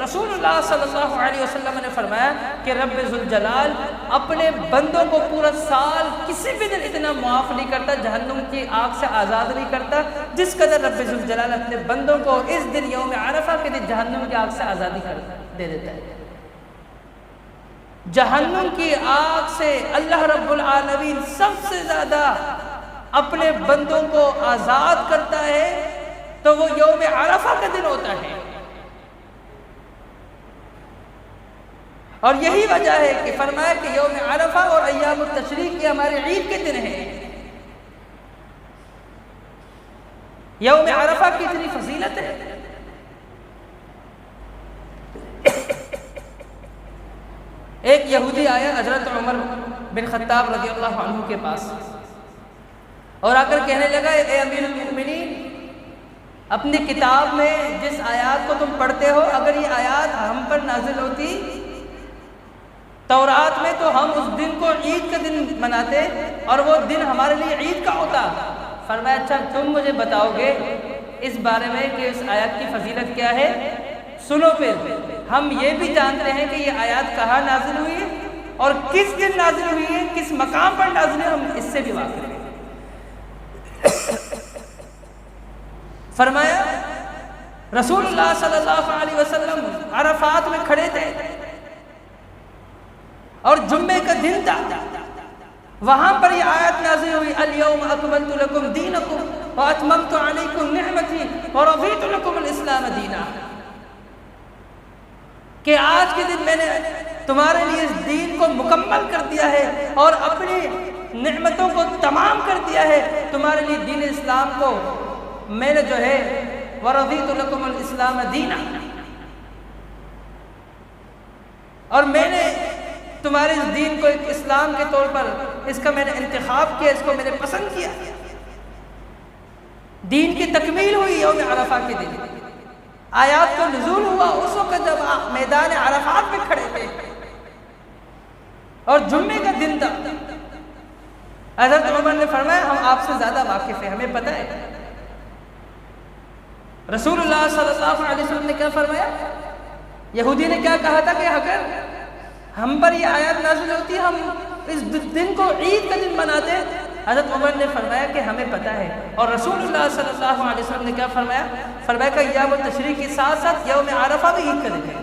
रसूलुल्लाह सल्लल्लाहु अलैहि वसल्लम ने फरमाया कि रब्बे ज़ुल जलाल अपने बंदों को पूरा साल किसी भी दिन इतना माफ़ नहीं करता, जहन्नुम की आग से आज़ाद नहीं करता जिस कदर रब्बे ज़ुल जलाल अपने बंदों को इस दिन यौम अरफा के दिन जहन्नुम की आग से आज़ादी दे देता है। जहन्नुम की आग से अल्लाह रब्बुल आलमीन सबसे ज़्यादा अपने बंदों को आज़ाद करता है तो वो यौम अरफा का दिन होता है। और यही वजह है कि फरमाया कि यौम अरफा और अय्यामुत तशरीक ये हमारे ईद के दिन हैं। यौम अरफा की इतनी फजीलत है। एक यहूदी आया हजरत उमर बिन खत्ताब रज़ियल्लाहु अन्हु के पास और आकर कहने लगा, ए अमीरुल मोमिनीन, अपनी किताब में जिस आयत को तुम पढ़ते हो, अगर ये आयत हम पर नाजिल होती तौरात में तो हम उस दिन को ईद का दिन मनाते और वो दिन हमारे लिए ईद का होता। फरमाया, अच्छा तुम मुझे बताओगे इस बारे में कि इस आयत की फजीलत क्या है? सुनो, फिर हम ये भी जानते हैं कि ये आयत कहाँ नाजिल हुई है और किस दिन नाजिल हुई है, किस मकाम पर नाजिल है, हम इससे भी वाकिफ हैं। फरमाया, रसूलुल्लाह सल्लल्लाहु अलैहि वसल्लम अरफात में खड़े थे और जुम्मे का दिन था, वहां पर ये आयत नाज़िल हुई, अल-यौम अकमलतु लकुम दीनकुम व अतममतु अलैकुम निअमती व रज़ीतु लकुमुल इस्लाम दीना, कि आज के दिन मैंने तुम्हारे लिए इस दीन को मुकम्मल कर दिया है और अपनी नेमतों को तमाम कर दिया है। तुम्हारे लिए दीन इस्लाम को मैंने जो है व रज़ीतु लकुमुल इस्लाम दीना, और मैंने तुम्हारे इस दीन को एक इस्लाम के तौर पर इसका मैंने इंतखाब किया, इसको मैंने पसंद किया। दीन की तकमील हुई यौम अरफा के दिन। आयात का नुज़ूल हुआ उस वक्त जब आप मैदान अरफात में खड़े थे और जुम्मे का दिन था। हज़रत उमर ने फरमाया, हम आपसे ज़्यादा वाकिफ़ हैं, हमें पता है। रसूलुल्लाह सल्लल्लाहु अलैहि वसल्लम ने क्या फरमाया? यहूदी ने क्या कहा था कि अगर हम पर ये आयत नाज़िल होती, हम इस दिन को ईद का दिन मनाते। हज़रत उमर ने फरमाया कि हमें पता है। और रसूलुल्लाह सल्लल्लाहु अलैहि वसल्लम ने क्या फरमाया? फरमाया कि अय्यामुत तशरीक के साथ साथ यौम अरफा भी ईद का दिन है।